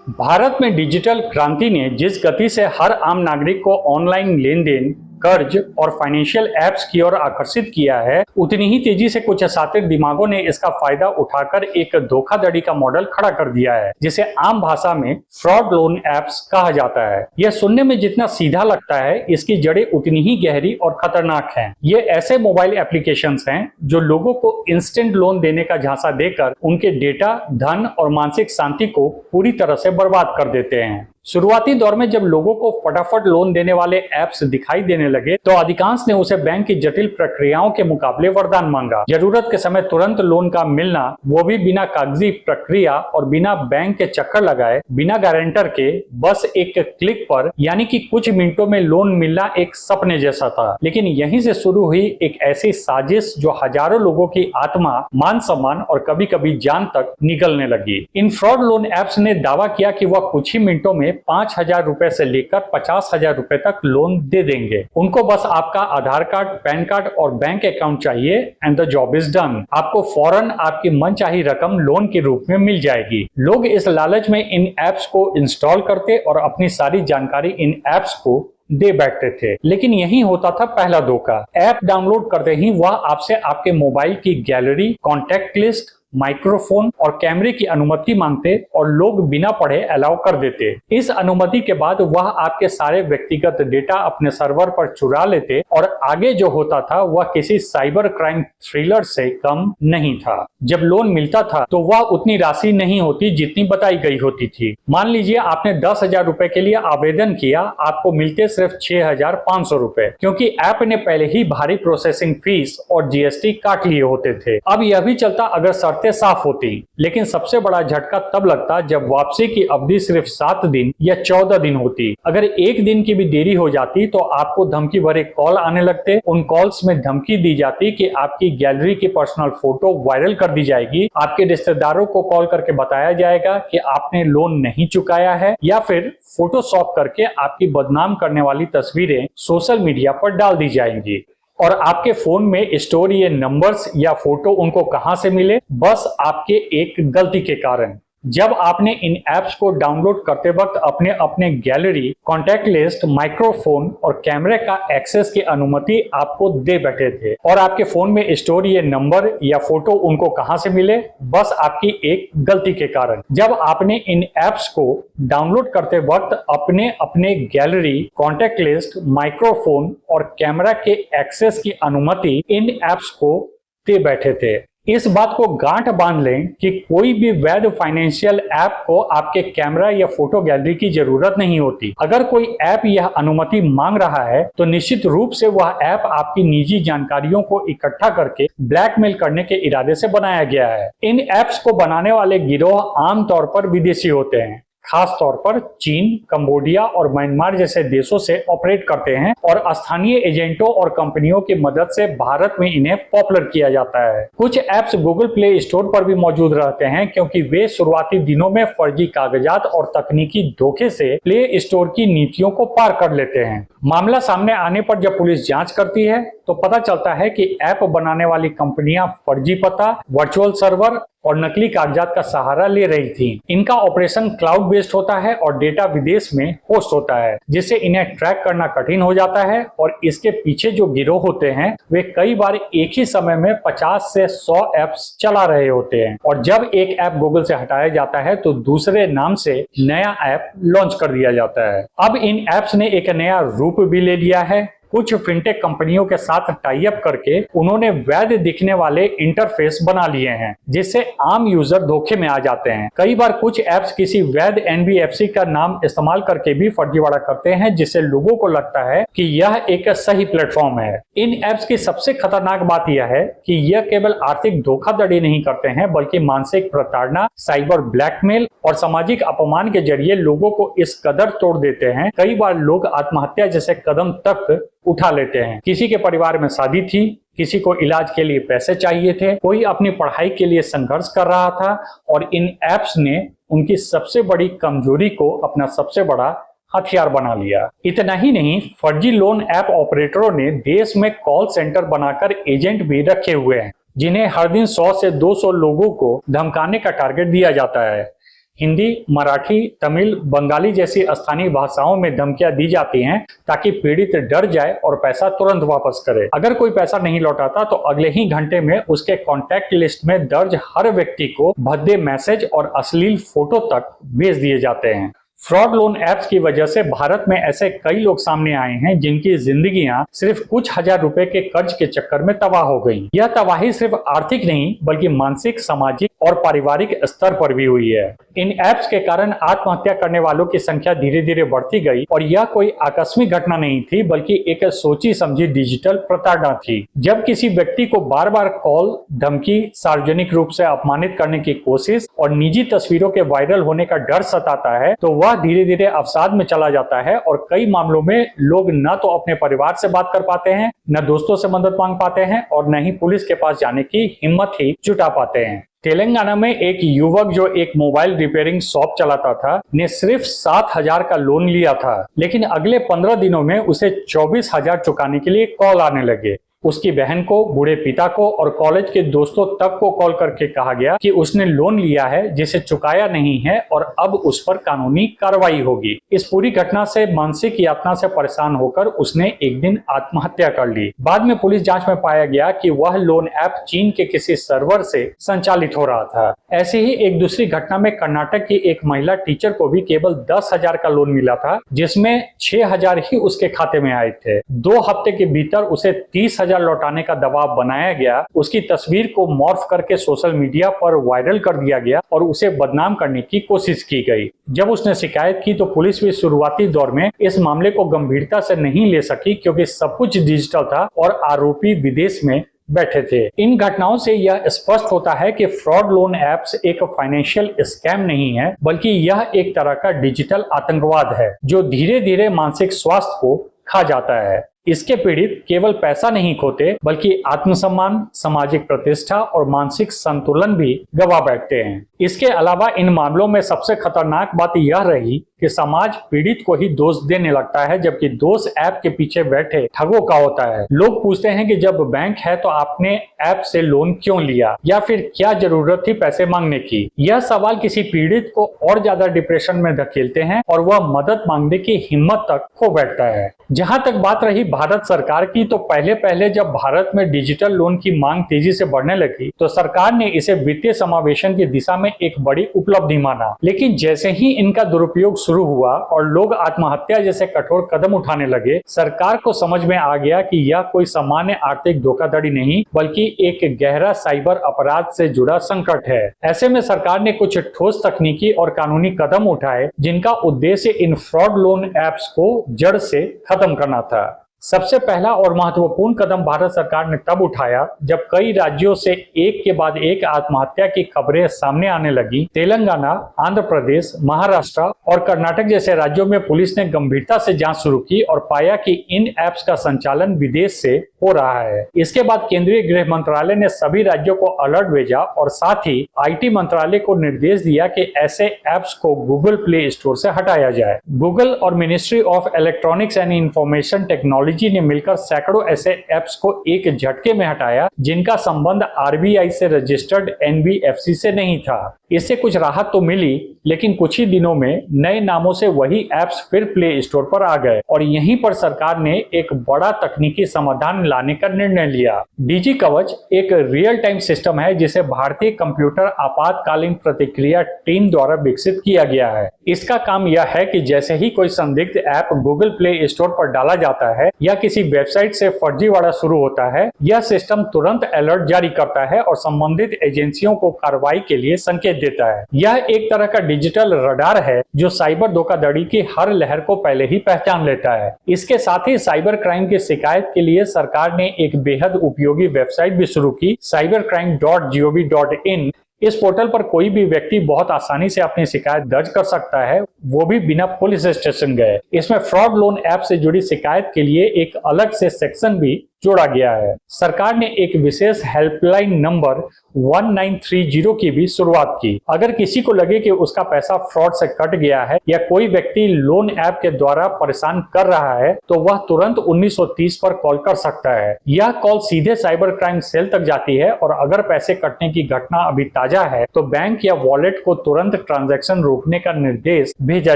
भारत में डिजिटल क्रांति ने जिस गति से हर आम नागरिक को ऑनलाइन लेन-देन, कर्ज और फाइनेंशियल एप्स की ओर आकर्षित किया है, उतनी ही तेजी से कुछ शातिर दिमागों ने इसका फायदा उठाकर एक धोखाधड़ी का मॉडल खड़ा कर दिया है, जिसे आम भाषा में फ्रॉड लोन एप्स कहा जाता है। यह सुनने में जितना सीधा लगता है, इसकी जड़ें उतनी ही गहरी और खतरनाक हैं। ये ऐसे मोबाइल एप्लीकेशंस हैं जो लोगों को इंस्टेंट लोन देने का झांसा देकर उनके डेटा, धन और मानसिक शांति को पूरी तरह से बर्बाद कर देते हैं। शुरुआती दौर में जब लोगों को फटाफट लोन देने वाले ऐप्स दिखाई देने लगे, तो अधिकांश ने उसे बैंक की जटिल प्रक्रियाओं के मुकाबले वरदान मांगा। जरूरत के समय तुरंत लोन का मिलना, वो भी बिना कागजी प्रक्रिया और बिना बैंक के चक्कर लगाए, बिना गारंटर के, बस एक क्लिक पर, यानी कि कुछ मिनटों में लोन मिलना एक सपने जैसा था। लेकिन यहीं से शुरू हुई एक ऐसी साजिश जो हजारों लोगों की आत्मा, मान सम्मान और कभी कभी जान तक निगलने लगी। इन फ्रॉड लोन ऐप्स ने दावा किया कि वह कुछ ही मिनटों में 5,000 रुपए से लेकर 50,000 रुपए तक लोन दे देंगे। उनको बस आपका आधार कार्ड, पैन कार्ड और बैंक अकाउंट चाहिए and the job is done. आपको फौरन आपकी मनचाही रकम लोन के रूप में मिल जाएगी। लोग इस लालच में इन ऐप्स को इंस्टॉल करते और अपनी सारी जानकारी इन ऐप्स को दे बैठते थे। लेकिन यही होता था पहला धोखा। ऐप डाउनलोड करते ही वह आपसे आपके मोबाइल की गैलरी, कॉन्टैक्ट लिस्ट, माइक्रोफोन और कैमरे की अनुमति मांगते और लोग बिना पढ़े अलाउ कर देते। इस अनुमति के बाद वह आपके सारे व्यक्तिगत डेटा अपने सर्वर पर चुरा लेते और आगे जो होता था वह किसी साइबर क्राइम थ्रिलर से कम नहीं था। जब लोन मिलता था तो वह उतनी राशि नहीं होती जितनी बताई गई होती थी। मान लीजिए आपने 10,000 रुपए के लिए आवेदन किया, आपको मिलते सिर्फ 6,500 रुपए, क्योंकि ऐप ने पहले ही भारी प्रोसेसिंग फीस और जीएसटी काट लिए होते थे। अब यह भी चलता अगर साफ होती, लेकिन सबसे बड़ा झटका तब लगता जब वापसी की अवधि सिर्फ 7 दिन या 14 दिन होती। अगर एक दिन की भी देरी हो जाती तो आपको धमकी भरे कॉल आने लगते। उन कॉल्स में धमकी दी जाती कि आपकी गैलरी की पर्सनल फोटो वायरल कर दी जाएगी, आपके रिश्तेदारों को कॉल करके बताया जाएगा कि आपने लोन नहीं चुकाया है, या फिर फोटोशॉप करके आपकी बदनाम करने वाली तस्वीरें सोशल मीडिया पर डाल दी जाएंगी। और आपके फोन में स्टोर ये नंबर्स या फोटो उनको कहां से मिले? बस आपके एक गलती के कारण। जब आपने इन ऐप्स को डाउनलोड करते वक्त अपने अपने गैलरी, कॉन्टैक्ट लिस्ट, माइक्रोफोन और कैमरे का एक्सेस की अनुमति आपको दे बैठे थे, और आपके फोन में स्टोर ये नंबर या फोटो उनको कहां से मिले? बस आपकी एक गलती के कारण। जब आपने इन ऐप्स को डाउनलोड करते वक्त अपने अपने गैलरी, कॉन्टैक्ट लिस्ट, माइक्रोफोन और कैमरा के एक्सेस की अनुमति इन ऐप्स को दे बैठे थे। इस बात को गांठ बांध लें कि कोई भी वैध फाइनेंशियल ऐप को आपके कैमरा या फोटो गैलरी की जरूरत नहीं होती। अगर कोई ऐप यह अनुमति मांग रहा है तो निश्चित रूप से वह ऐप आपकी निजी जानकारियों को इकट्ठा करके ब्लैकमेल करने के इरादे से बनाया गया है। इन ऐप्स को बनाने वाले गिरोह आमतौर पर विदेशी होते हैं, खास तौर पर चीन, कंबोडिया और म्यांमार जैसे देशों से ऑपरेट करते हैं, और स्थानीय एजेंटों और कंपनियों की मदद से भारत में इन्हें पॉपुलर किया जाता है। कुछ ऐप्स गूगल प्ले स्टोर पर भी मौजूद रहते हैं, क्योंकि वे शुरुआती दिनों में फर्जी कागजात और तकनीकी धोखे से प्ले स्टोर की नीतियों को पार कर लेते हैं। मामला सामने आने पर जब पुलिस जांच करती है तो पता चलता है कि ऐप बनाने वाली कंपनियां फर्जी पता, वर्चुअल सर्वर और नकली कागजात का सहारा ले रही थी। इनका ऑपरेशन क्लाउड बेस्ड होता है और डेटा विदेश में होस्ट होता है, जिससे इन्हें ट्रैक करना कठिन हो जाता है। और इसके पीछे जो गिरोह होते हैं वे कई बार एक ही समय में 50 से 100 ऐप्स चला रहे होते हैं, और जब एक ऐप गूगल से हटाया जाता है तो दूसरे नाम से नया ऐप लॉन्च कर दिया जाता है। अब इन ऐप्स ने एक नया रूप भी ले लिया है। कुछ फिनटेक कंपनियों के साथ टाई अप करके उन्होंने वैध दिखने वाले इंटरफेस बना लिए हैं, जिससे आम यूजर धोखे में आ जाते हैं। कई बार कुछ ऐप्स किसी वैध एनबीएफसी का नाम इस्तेमाल करके भी फर्जीवाड़ा करते हैं, जिससे लोगों को लगता है कि यह एक सही प्लेटफॉर्म है। इन ऐप्स की सबसे खतरनाक बात यह है कि यह केवल आर्थिक धोखाधड़ी नहीं करते हैं, बल्कि मानसिक प्रताड़ना, साइबर ब्लैकमेल और सामाजिक अपमान के जरिए लोगों को इस कदर तोड़ देते हैं। कई बार लोग आत्महत्या जैसे कदम तक उठा लेते हैं। किसी के परिवार में शादी थी, किसी को इलाज के लिए पैसे चाहिए थे, कोई अपनी पढ़ाई के लिए संघर्ष कर रहा था, और इन ऐप्स ने उनकी सबसे बड़ी कमजोरी को अपना सबसे बड़ा हथियार बना लिया। इतना ही नहीं, फर्जी लोन ऐप ऑपरेटरों ने देश में कॉल सेंटर बनाकर एजेंट भी रखे हुए हैं, जिन्हें हर दिन 100 से 200 लोगों को धमकाने का टारगेट दिया जाता है। हिंदी, मराठी, तमिल, बंगाली जैसी स्थानीय भाषाओं में धमकियां दी जाती हैं ताकि पीड़ित डर जाए और पैसा तुरंत वापस करे। अगर कोई पैसा नहीं लौटाता तो अगले ही घंटे में उसके कॉन्टैक्ट लिस्ट में दर्ज हर व्यक्ति को भद्दे मैसेज और अश्लील फोटो तक भेज दिए जाते हैं। फ्रॉड लोन ऐप्स की वजह से भारत में ऐसे कई लोग सामने आए हैं जिनकी जिंदगियां सिर्फ कुछ हजार रुपए के कर्ज के चक्कर में तबाह हो गई। यह तबाही सिर्फ आर्थिक नहीं बल्कि मानसिक, सामाजिक और पारिवारिक स्तर पर भी हुई है। इन ऐप्स के कारण आत्महत्या करने वालों की संख्या धीरे धीरे बढ़ती गई और यह कोई आकस्मिक घटना नहीं थी बल्कि एक सोची समझी डिजिटल प्रताड़ना थी। जब किसी व्यक्ति को बार बार कॉल, धमकी, सार्वजनिक रूप से अपमानित करने की कोशिश और निजी तस्वीरों के वायरल होने का डर सताता है तो वह धीरे धीरे अवसाद में चला जाता है और कई मामलों में लोग न तो अपने परिवार से बात कर पाते हैं, न दोस्तों से मदद मांग पाते हैं और न ही पुलिस के पास जाने की हिम्मत ही जुटा पाते हैं। तेलंगाना में एक युवक जो एक मोबाइल रिपेयरिंग शॉप चलाता था ने सिर्फ 7,000 का लोन लिया था, लेकिन अगले 15 दिनों में उसे 24,000 चुकाने के लिए कॉल आने लगे। उसकी बहन को, बूढ़े पिता को और कॉलेज के दोस्तों तक को कॉल करके कहा गया कि उसने लोन लिया है जिसे चुकाया नहीं है और अब उस पर कानूनी कार्रवाई होगी। इस पूरी घटना से मानसिक यातना से परेशान होकर उसने एक दिन आत्महत्या कर ली। बाद में पुलिस जांच में पाया गया कि वह लोन ऐप चीन के किसी सर्वर से संचालित हो रहा था। ऐसे ही एक दूसरी घटना में कर्नाटक की एक महिला टीचर को भी केवल 10,000 का लोन मिला था, जिसमें 6,000 ही उसके खाते में आए थे। 2 हफ्ते के भीतर उसे 30,000 लौटाने का दबाव बनाया गया। उसकी तस्वीर को मॉर्फ करके सोशल मीडिया पर वायरल कर दिया गया और उसे बदनाम करने की कोशिश की गई। जब उसने शिकायत की तो पुलिस भी शुरुआती दौर में इस मामले को गंभीरता से नहीं ले सकी क्योंकि सब कुछ डिजिटल था और आरोपी विदेश में बैठे थे। इन घटनाओं से यह स्पष्ट होता है कि फ्रॉड लोन ऐप्स एक फाइनेंशियल स्कैम नहीं है बल्कि यह एक तरह का डिजिटल आतंकवाद है जो धीरे धीरे मानसिक स्वास्थ्य को खा जाता है। इसके पीड़ित केवल पैसा नहीं खोते बल्कि आत्मसम्मान, सामाजिक प्रतिष्ठा और मानसिक संतुलन भी गवा बैठते हैं। इसके अलावा इन मामलों में सबसे खतरनाक बात यह रही कि समाज पीड़ित को ही दोष देने लगता है जबकि दोष ऐप के पीछे बैठे ठगों का होता है। लोग पूछते हैं कि जब बैंक है तो आपने ऐप से लोन क्यों लिया या फिर क्या जरूरत थी पैसे मांगने की। यह सवाल किसी पीड़ित को और ज्यादा डिप्रेशन में धकेलते हैं और वह मदद मांगने की हिम्मत तक खो बैठता है। जहां तक बात रही भारत सरकार की, तो पहले जब भारत में डिजिटल लोन की मांग तेजी से बढ़ने लगी तो सरकार ने इसे वित्तीय समावेशन की दिशा में एक बड़ी उपलब्धि माना। लेकिन जैसे ही इनका दुरुपयोग शुरू हुआ और लोग आत्महत्या जैसे कठोर कदम उठाने लगे, सरकार को समझ में आ गया कि यह कोई सामान्य आर्थिक धोखाधड़ी नहीं बल्कि एक गहरा साइबर अपराध से जुड़ा संकट है। ऐसे में सरकार ने कुछ ठोस तकनीकी और कानूनी कदम उठाए जिनका उद्देश्य इन फ्रॉड लोन ऐप्स को जड़ से खत्म करना था। सबसे पहला और महत्वपूर्ण कदम भारत सरकार ने तब उठाया जब कई राज्यों से एक के बाद एक आत्महत्या की खबरें सामने आने लगी। तेलंगाना, आंध्र प्रदेश, महाराष्ट्र और कर्नाटक जैसे राज्यों में पुलिस ने गंभीरता से जांच शुरू की और पाया कि इन ऐप्स का संचालन विदेश से हो रहा है। इसके बाद केंद्रीय गृह मंत्रालय ने सभी राज्यों को अलर्ट भेजा और साथ ही आईटी मंत्रालय को निर्देश दिया कि ऐसे ऐप्स को गूगल प्ले स्टोर से हटाया जाए। गूगल और ministry of electronics and information technology ने मिलकर सैकड़ों ऐसे ऐप्स को एक झटके में हटाया जिनका संबंध आरबीआई से रजिस्टर्ड एनबीएफसी से नहीं था। इससे कुछ राहत तो मिली, लेकिन कुछ ही दिनों में नए नामों से वही ऐप्स फिर प्ले स्टोर पर आ गए और यहीं पर सरकार ने एक बड़ा तकनीकी समाधान लाने का निर्णय लिया। डीजी कवच एक रियल टाइम सिस्टम है जिसे भारतीय कंप्यूटर आपातकालीन प्रतिक्रिया टीम द्वारा विकसित किया गया है। इसका काम यह है कि जैसे ही कोई संदिग्ध ऐप गूगल प्ले स्टोर पर डाला जाता है या किसी वेबसाइट से फर्जीवाड़ा शुरू होता है, यह सिस्टम तुरंत अलर्ट जारी करता है और संबंधित एजेंसियों को कार्रवाई के लिए संकेत देता है। यह एक तरह का डिजिटल रडार है जो साइबर धोखाधड़ी की हर लहर को पहले ही पहचान लेता है। इसके साथ ही साइबर क्राइम की शिकायत के लिए सरकार ने एक बेहद उपयोगी वेबसाइट भी शुरू की, cybercrime.gov.in। इस पोर्टल पर कोई भी व्यक्ति बहुत आसानी से अपनी शिकायत दर्ज कर सकता है, वो भी बिना पुलिस स्टेशन गए। इसमें फ्रॉड लोन ऐप से जुड़ी शिकायत के लिए एक अलग से सेक्शन भी जोड़ा गया है। सरकार ने एक विशेष हेल्पलाइन नंबर 1930 की भी शुरुआत की। अगर किसी को लगे कि उसका पैसा फ्रॉड से कट गया है या कोई व्यक्ति लोन ऐप के द्वारा परेशान कर रहा है तो वह तुरंत 1930 पर कॉल कर सकता है। यह कॉल सीधे साइबर क्राइम सेल तक जाती है और अगर पैसे कटने की घटना अभी ताजा है तो बैंक या वॉलेट को तुरंत ट्रांजैक्शन रोकने का निर्देश भेजा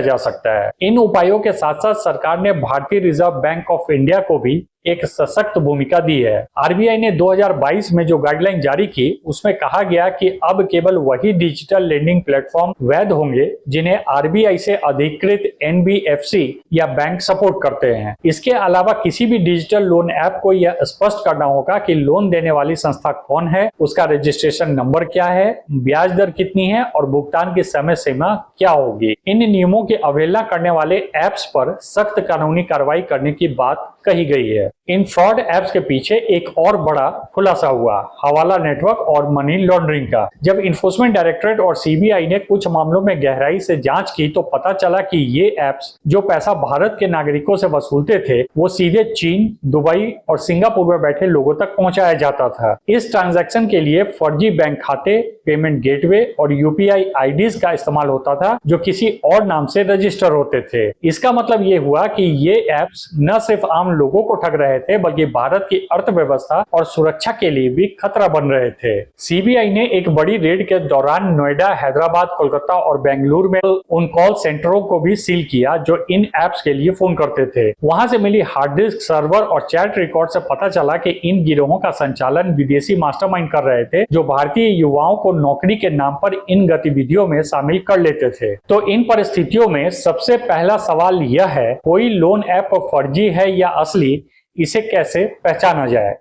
जा सकता है। इन उपायों के साथ साथ सरकार ने भारतीय रिजर्व बैंक ऑफ इंडिया को भी एक सशक्त भूमिका दी है। आरबीआई ने 2022 में जो गाइडलाइन जारी की उसमें कहा गया कि अब केवल वही डिजिटल लेंडिंग प्लेटफॉर्म वैध होंगे जिन्हें आरबीआई से अधिकृत एनबीएफसी या बैंक सपोर्ट करते हैं। इसके अलावा किसी भी डिजिटल लोन ऐप को यह स्पष्ट करना होगा कि लोन देने वाली संस्था कौन है, उसका रजिस्ट्रेशन नंबर क्या है, ब्याज दर कितनी है और भुगतान की समय सीमा क्या होगी। इन नियमों की अवहेलना करने वाले ऐप्स पर सख्त कानूनी कार्रवाई करने की बात कही गई है। इन फ्रॉड ऐप्स के पीछे एक और बड़ा खुलासा हुआ, हवाला नेटवर्क और मनी लॉन्ड्रिंग का। जब इन्फोर्समेंट डायरेक्टरेट और सीबीआई ने कुछ मामलों में गहराई से जांच की तो पता चला कि ये ऐप्स जो पैसा भारत के नागरिकों से वसूलते थे वो सीधे चीन, दुबई और सिंगापुर में बैठे लोगों तक पहुंचाया जाता था। इस ट्रांजैक्शन के लिए फर्जी बैंक खाते, पेमेंट गेटवे और यूपीआई आईडीज का इस्तेमाल होता था जो किसी और नाम से रजिस्टर होते थे। इसका मतलब ये हुआ कि ये ऐप्स न सिर्फ आम लोगों को ठग रहे थे बल्कि भारत की अर्थव्यवस्था और सुरक्षा के लिए भी खतरा बन रहे थे। सीबीआई ने एक बड़ी रेड के दौरान नोएडा, हैदराबाद, कोलकाता और बेंगलुरु में उन कॉल सेंटरों को भी सील किया जो इन ऐप्स के लिए फोन करते थे। वहां से मिली हार्ड डिस्क, सर्वर और चैट रिकॉर्ड से पता चला कि इन गिरोहों का संचालन विदेशी मास्टरमाइंड कर रहे थे जो भारतीय युवाओं को नौकरी के नाम पर इन गतिविधियों में शामिल कर लेते थे। तो इन परिस्थितियों में सबसे पहला सवाल यह है, कोई लोन ऐप फर्जी है या असली, इसे कैसे पहचाना जाए?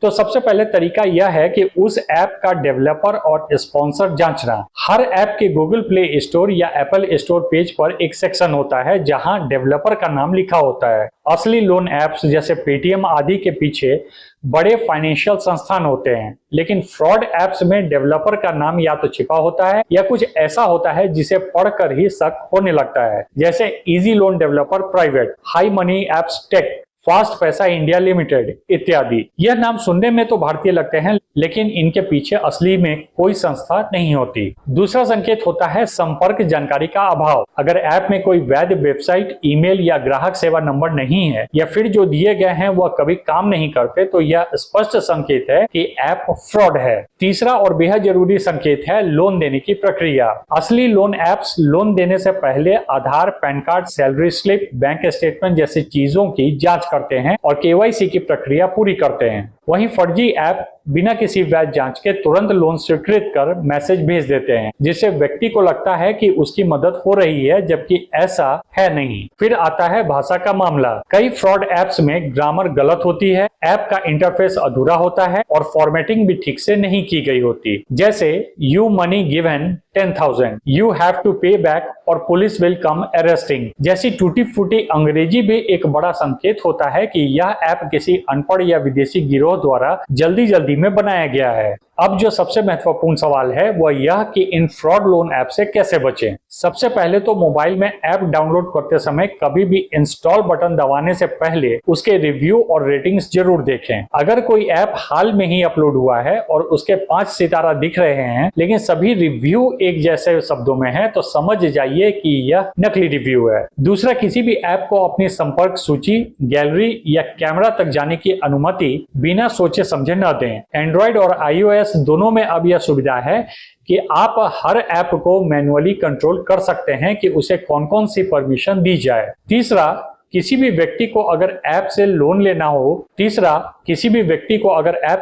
तो सबसे पहले तरीका यह है कि उस ऐप का डेवलपर और स्पॉन्सर जांचना। हर ऐप के गूगल प्ले स्टोर या एप्पल स्टोर पेज पर एक सेक्शन होता है जहां डेवलपर का नाम लिखा होता है। असली लोन ऐप्स जैसे पेटीएम आदि के पीछे बड़े फाइनेंशियल संस्थान होते हैं, लेकिन फ्रॉड ऐप्स में डेवलपर का नाम या तो छिपा होता है या कुछ ऐसा होता है जिसे पढ़कर ही शक होने लगता है, जैसे easy loan developer private, high money apps tech, fast Paisa India limited इत्यादि। यह नाम सुनने में तो भारतीय लगते हैं लेकिन इनके पीछे असली में कोई संस्था नहीं होती। दूसरा संकेत होता है संपर्क जानकारी का अभाव। अगर ऐप में कोई वैध वेबसाइट, ईमेल या ग्राहक सेवा नंबर नहीं है या फिर जो दिए गए हैं वह कभी काम नहीं करते तो यह स्पष्ट संकेत है कि ऐप फ्रॉड है। तीसरा और बेहद जरूरी संकेत है लोन देने की प्रक्रिया। असली लोन ऐप्स लोन देने से पहले Aadhaar, PAN card, salary slip, bank statement जैसी चीजों की जांच करते हैं और केवाईसी की प्रक्रिया पूरी करते हैं। वहीं फर्जी ऐप बिना किसी वैध जांच के तुरंत लोन स्वीकृत कर मैसेज भेज देते हैं जिससे व्यक्ति को लगता है कि उसकी मदद हो रही है, जबकि ऐसा है नहीं। फिर आता है भाषा का मामला। कई फ्रॉड ऐप्स में ग्रामर गलत होती है, ऐप का इंटरफेस अधूरा होता है और फॉर्मेटिंग भी ठीक से नहीं की गई होती, जैसे you money given 10,000, you have to pay back और पुलिस विल कम अरेस्टिंग जैसी टूटी फूटी अंग्रेजी भी एक बड़ा संकेत होता है कि यह ऐप किसी अनपढ़ या विदेशी गिरोह द्वारा जल्दी में बनाया गया है। अब जो सबसे महत्वपूर्ण सवाल है वह यह कि इन फ्रॉड लोन ऐप से कैसे बचें। सबसे पहले तो मोबाइल में ऐप डाउनलोड करते समय कभी भी इंस्टॉल बटन दबाने से पहले उसके रिव्यू और रेटिंग्स जरूर देखें। अगर कोई ऐप हाल में ही अपलोड हुआ है और उसके 5 सितारा दिख रहे हैं लेकिन सभी रिव्यू एक जैसे शब्दों में है तो समझ जाइए कि यह नकली रिव्यू है। दूसरा, किसी भी ऐप को अपनी संपर्क सूची, गैलरी या कैमरा तक जाने की अनुमति बिना सोचे समझे न दें। एंड्रॉइड और iOS दोनों में अब यह सुविधा है कि आप हर ऐप को मैन्युअली कंट्रोल कर सकते हैं कि उसे कौन कौन सी परमिशन दी जाए। तीसरा, किसी भी व्यक्ति को अगर ऐप से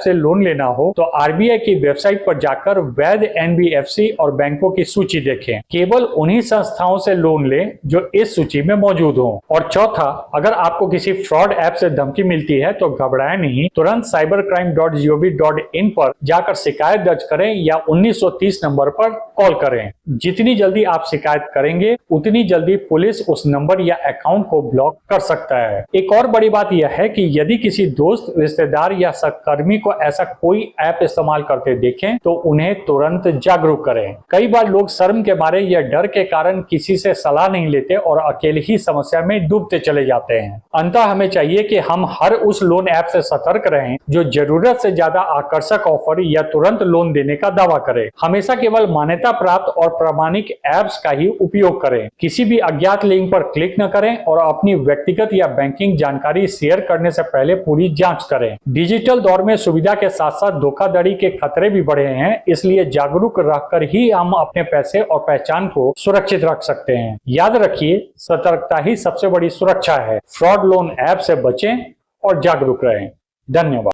लोन लेना हो तो आरबीआई की वेबसाइट पर जाकर वैध एनबीएफसी और बैंकों की सूची देखें। केवल उन्हीं संस्थाओं से लोन लें जो इस सूची में मौजूद हों। और चौथा, अगर आपको किसी फ्रॉड ऐप से धमकी मिलती है तो घबराएं नहीं, तुरंत cybercrime.gov.in पर जाकर शिकायत दर्ज करें या 1930 नंबर पर कॉल करें। जितनी जल्दी आप शिकायत करेंगे उतनी जल्दी पुलिस उस नंबर या अकाउंट को ब्लॉक कर सकता है। एक और बड़ी बात यह है कि यदि किसी दोस्त, रिश्तेदार या सहकर्मी को ऐसा कोई ऐप इस्तेमाल करते देखें तो उन्हें तुरंत जागरूक करें। कई बार लोग शर्म के मारे या डर के कारण किसी से सलाह नहीं लेते और अकेले ही समस्या में डूबते चले जाते हैं। अंततः हमें चाहिए कि हम हर उस लोन ऐप से सतर्क रहें जो जरूरत से ज्यादा आकर्षक ऑफर या तुरंत लोन देने का दावा करे। हमेशा केवल मान्यता प्राप्त और प्रामाणिक ऐप्स का ही उपयोग करें। किसी भी अज्ञात लिंक पर क्लिक न करें और अपनी व्यक्तिगत या बैंकिंग जानकारी शेयर करने से पहले पूरी जांच करें। डिजिटल दौर में सुविधा के साथ साथ धोखाधड़ी के खतरे भी बढ़े हैं, इसलिए जागरूक रहकर ही हम अपने पैसे और पहचान को सुरक्षित रख सकते हैं। याद रखिए, सतर्कता ही सबसे बड़ी सुरक्षा है। फ्रॉड लोन ऐप से बचें और जागरूक रहें। धन्यवाद।